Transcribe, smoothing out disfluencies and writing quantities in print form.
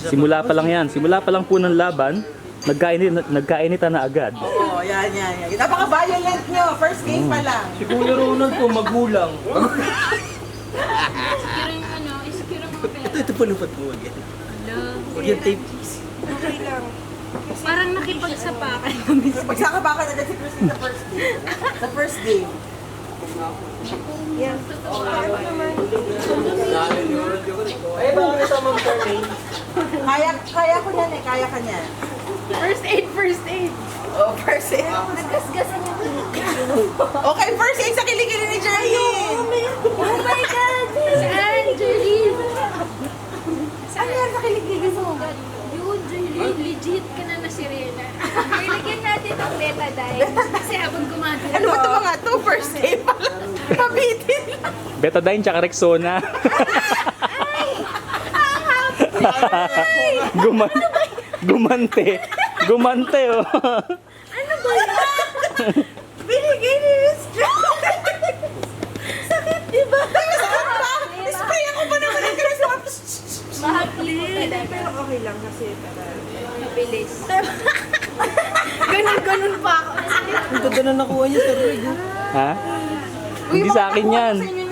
Simula pa lang yan. Simula pa lang po ng laban, nagkainitan na agad. Oo, yan. Napaka-violent nyo. First game pa lang. Si Kuya Ronald po, magulang. Secure ang mga pera. Ito palupat mo agad. Huwag yung tape. Okay lang. Parang nakipagsapakan. Magsakabakan agad si Christine sa first game. Sa first game. Yan. Kaya naman. Ay, baka kasama mo Charmaine. Kaya ko yan eh. Kaya ka niyan. First aid. Oh, first aid. Nagkasgasan yung Okay, first aid sa kilikili ni Jerlyn. Oh my God! Saan, Jerlyn? Ano yan sa kilikili mo? Yun, Jerlyn. Legit ka na na sirena. Ilagyan natin ang betadine. Kasi habang gumagano. Ano ba ito mga to? First aid pala. Kabitin. Betadine tsaka Rexona. Gumante. Gumante, oh. Ano ba yan? Binigay ni Miss Jerlyn. Sakit, di ba? Spray ako pa naman ng Christmas. Mahapli. Pero okay lang kasi Mabilis. Ganun pa ako. Ang ganda na nakuha niya sa rig. Ha? Hindi sa akin yan. Sa inyo